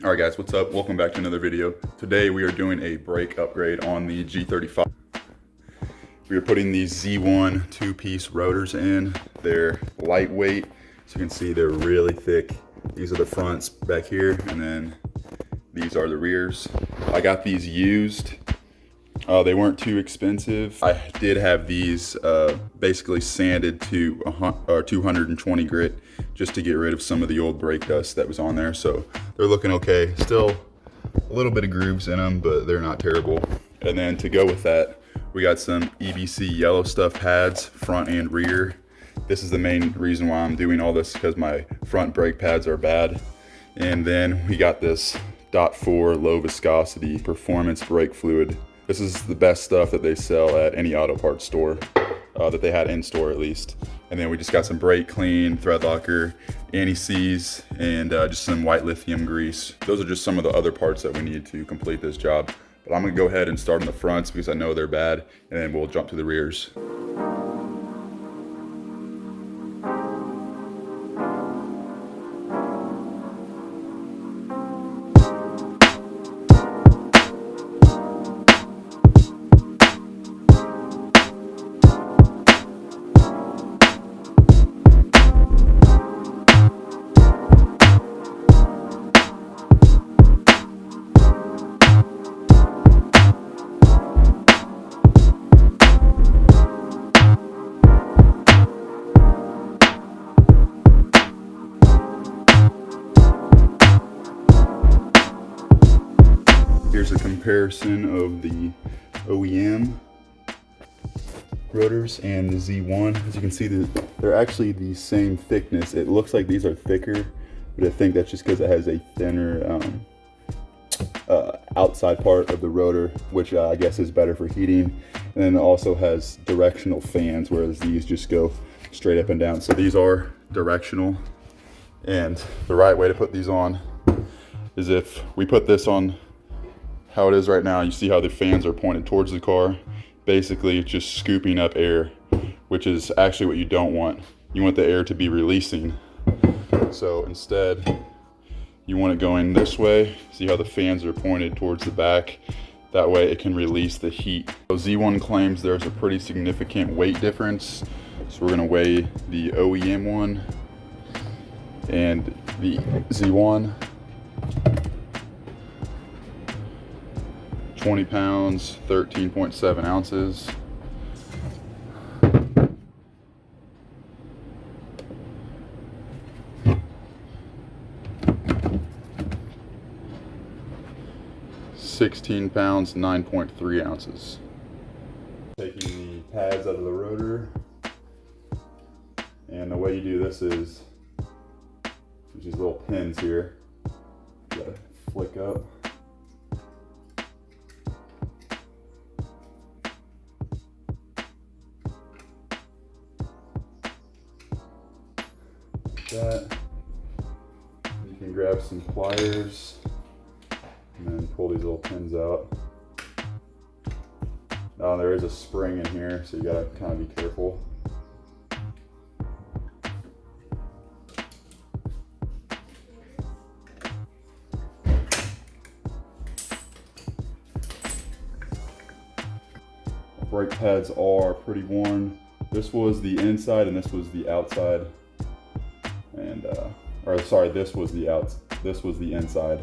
Alright guys, what's up? Welcome back to another video. Today we are doing a brake upgrade on the G35. We are putting these Z1 two-piece rotors in. They're lightweight, so you can see they're really thick. These are the fronts back here, and then these are the rears. I got these used. They weren't too expensive. I did have these basically sanded to 220 grit just to get rid of some of the old brake dust that was on there. So they're looking okay. Still a little bit of grooves in them, but they're not terrible. And then to go with that, we got some EBC yellow stuff pads, front and rear. This is the main reason why I'm doing all this, because my front brake pads are bad. And then we got this .4 low viscosity performance brake fluid. This is the best stuff that they sell at any auto parts store, that they had in store at least. And then we just got some brake clean, thread locker, anti-seize, and just some white lithium grease. Those are just some of the other parts that we need to complete this job. But I'm gonna go ahead and start on the fronts because I know they're bad, and then we'll jump to the rears. Here's a comparison of the OEM rotors and the Z1. As you can see, they're actually the same thickness. It looks like these are thicker, but I think that's just because it has a thinner outside part of the rotor, which I guess is better for heating. And then it also has directional fans, whereas these just go straight up and down. So these are directional, and the right way to put these on is if we put this on how it is right now. You see how the fans are pointed towards the car. Basically, it's just scooping up air, which is actually what you don't want. You want the air to be releasing. So instead, you want it going this way. See how the fans are pointed towards the back? That way it can release the heat. So Z1 claims there's a pretty significant weight difference. So we're gonna weigh the OEM one and the Z1. 20 pounds, 13.7 ounces. £16, 9.3 ounces. Taking the pads out of the rotor. And the way you do this is, there's these little pins here. You gotta flick up. That. You can grab some pliers and then pull these little pins out. Now there is a spring in here, so you gotta kind of be careful. Brake pads are pretty worn. This was the inside and this was the outside. And this was the inside.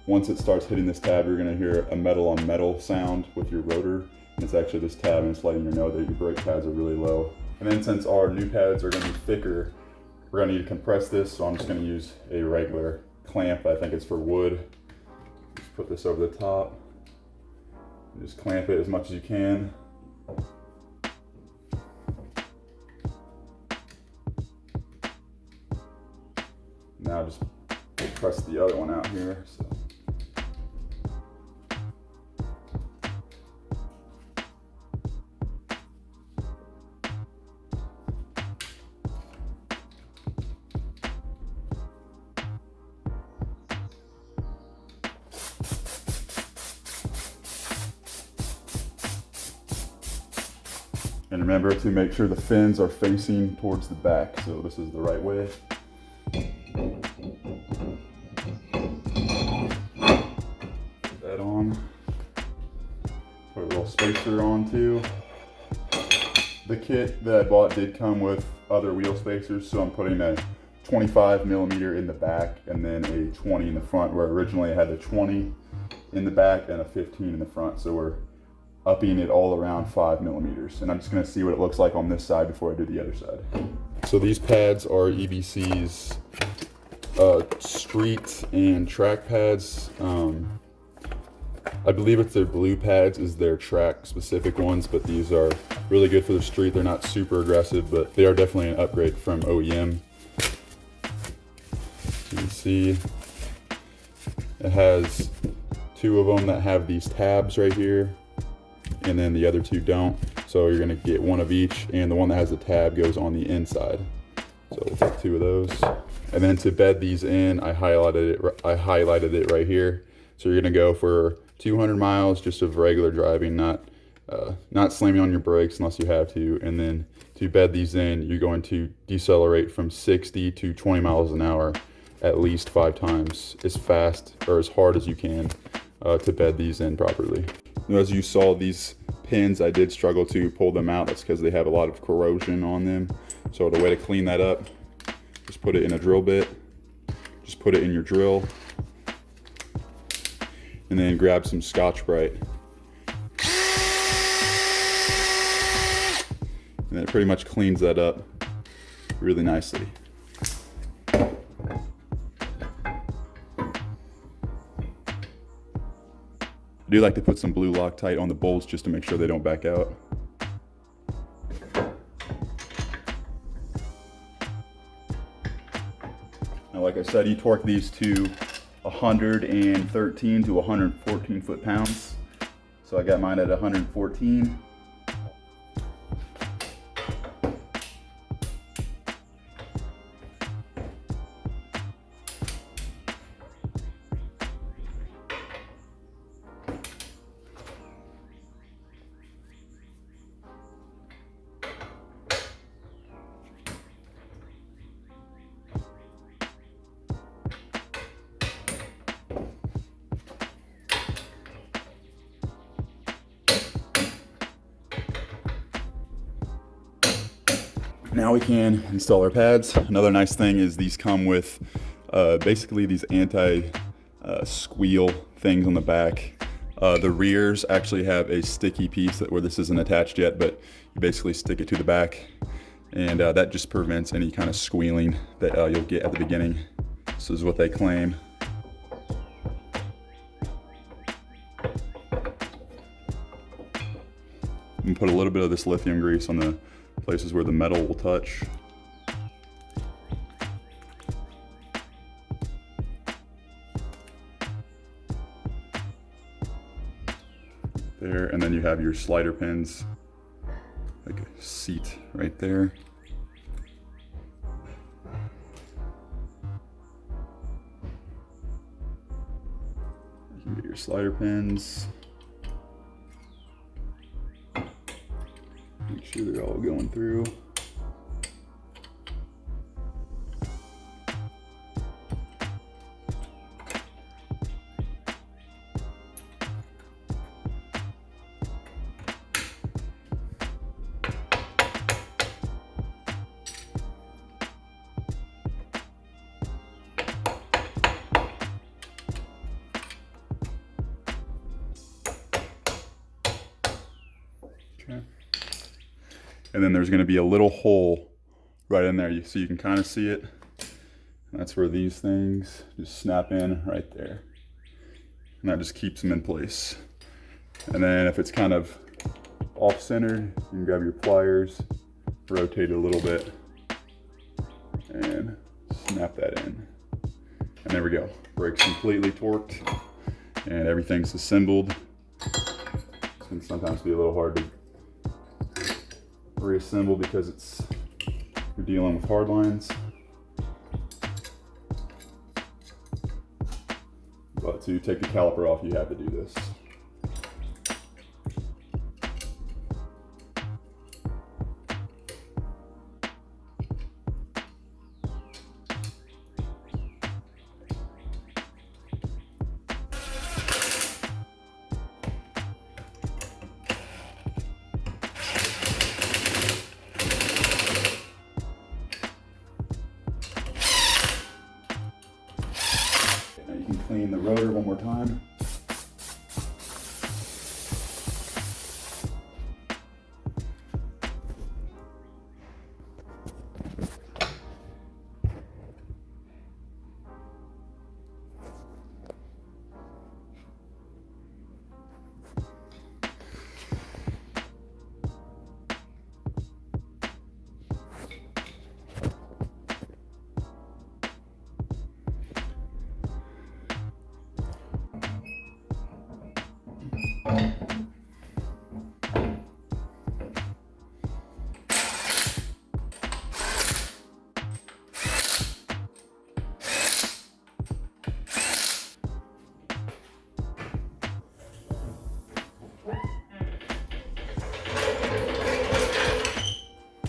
Once it starts hitting this tab, you're gonna hear a metal on metal sound with your rotor. And it's actually this tab, and it's letting you know that your brake pads are really low. And then since our new pads are gonna be thicker, we're gonna need to compress this, so I'm just gonna use a regular clamp. I think it's for wood. Just put this over the top. And just clamp it as much as you can. Now just press the other one out here. So. And remember to make sure the fins are facing towards the back. So this is the right way. that on. Put a little spacer on too. The kit that I bought did come with other wheel spacers, so I'm putting a 25 millimeter in the back and then a 20 in the front, where originally I had a 20 in the back and a 15 in the front. So we're upping it all around 5 millimeters. And I'm just gonna see what it looks like on this side before I do the other side. So these pads are EBC's street and track pads. I believe it's their blue pads is their track specific ones, but these are really good for the street. They're not super aggressive, but they are definitely an upgrade from OEM. You can see it has 2 of them that have these tabs right here, and then the other 2 don't. So you're gonna get 1 of each, and the one that has the tab goes on the inside. So we'll take 2 of those. And then to bed these in, I highlighted it right here. So you're gonna go for 200 miles just of regular driving, not slamming on your brakes unless you have to. And then to bed these in, you're going to decelerate from 60 to 20 miles an hour at least 5 times, as fast or as hard as you can to bed these in properly. As you saw, these pins, I did struggle to pull them out. That's because they have a lot of corrosion on them. So the way to clean that up, just put it in a drill bit, just put it in your drill, and then grab some Scotch-Brite. And it pretty much cleans that up really nicely. I do like to put some blue Loctite on the bolts just to make sure they don't back out. Now, like I said, you torque these to 113 to 114 foot-pounds. So I got mine at 114. Now we can install our pads. Another nice thing is these come with basically these anti-squeal things on the back. The rears actually have a sticky piece where this isn't attached yet, but you basically stick it to the back, and that just prevents any kind of squealing that you'll get at the beginning. This is what they claim. And put a little bit of this lithium grease on the places where the metal will touch. There, and then you have your slider pins, like a seat right there. You can get your slider pins. Make sure they're all going through. Okay. And then there's going to be a little hole right in there, so you can kind of see it. And that's where these things just snap in right there. And that just keeps them in place. And then if it's kind of off-centered, you can grab your pliers, rotate it a little bit, and snap that in. And there we go. Brake's completely torqued, and everything's assembled. It can sometimes be a little hard to reassemble because you're dealing with hard lines. But to take the caliper off, you have to do this. clean the rotor one more time.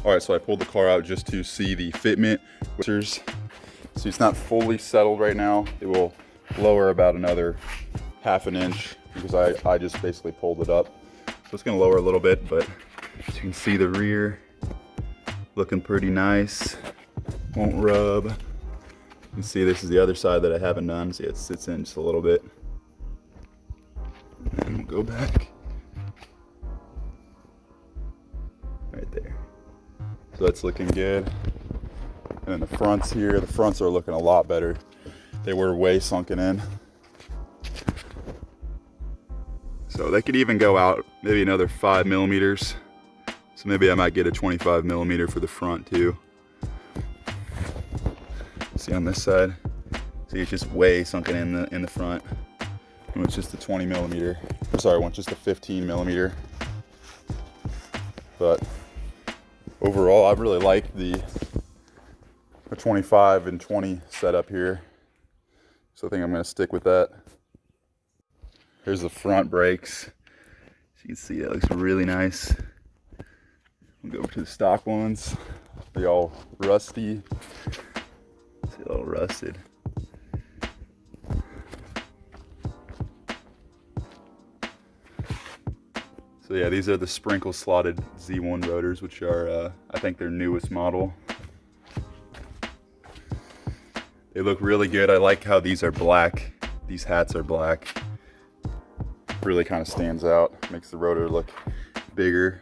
All right, so I pulled the car out just to see the fitment. See, it's not fully settled right now. It will lower about another ½ an inch because I just basically pulled it up. So it's gonna lower a little bit, but as you can see, the rear looking pretty nice. Won't rub. You can see this is the other side that I haven't done. See, it sits in just a little bit. And then we'll go back. Right there. So that's looking good. And then the fronts here, the fronts are looking a lot better. They were way sunken in. So they could even go out maybe another 5 millimeters. So maybe I might get a 25 millimeter for the front too. See on this side, see it's just way sunken in the front. And it's just a 20 millimeter. I'm sorry, I want just a 15 millimeter. But overall, I really like the 25 and 20 setup here. So I think I'm gonna stick with that. Here's the front brakes. As you can see, that looks really nice. We'll go over to the stock ones. They're all rusty. See, all rusted. So yeah, these are the sprinkle slotted Z1 rotors, which are, I think, their newest model. They look really good. I like how these are black. These hats are black. Really kind of stands out. Makes the rotor look bigger.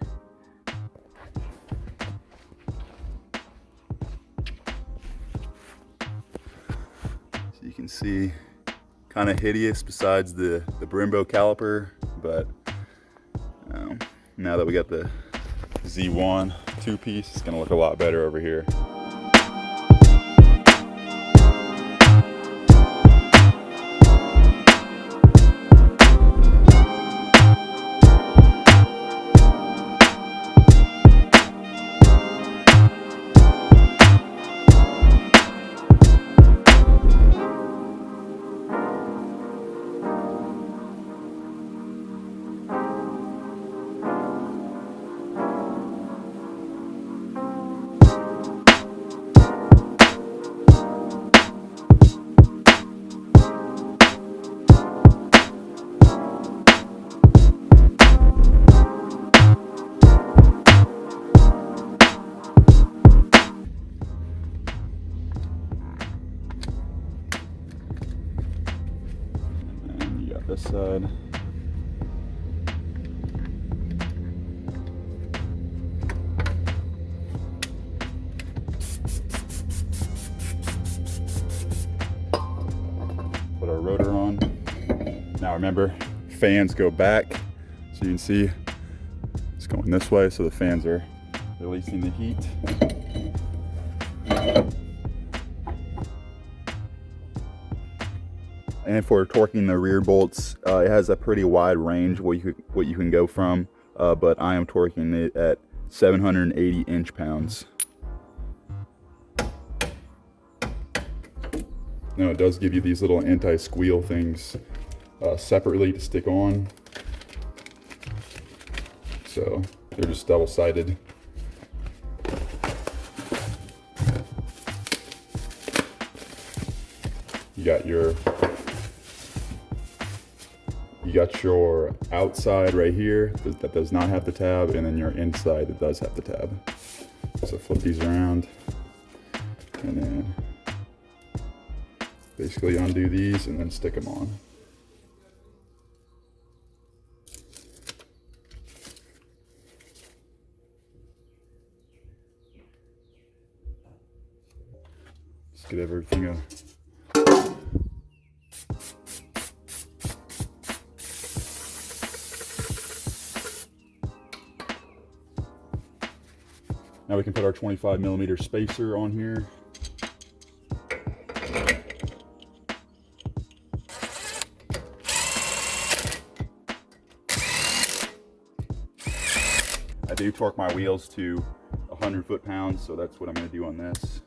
So you can see, kind of hideous besides the Brembo caliper, but now that we got the Z1 two-piece, it's gonna look a lot better over here. This side. Put our rotor on. Now remember, fans go back, so you can see it's going this way, so the fans are releasing the heat. And for torquing the rear bolts, it has a pretty wide range what you can go from, but I am torquing it at 780 inch-pounds. Now it does give you these little anti-squeal things separately to stick on. So they're just double-sided. You got your outside right here that does not have the tab, and then your inside that does have the tab. So flip these around, and then Basically undo these and then stick them on. Just get everything up. Now we can put our 25mm spacer on here. I do torque my wheels to 100 foot-pounds, so that's what I'm going to do on this.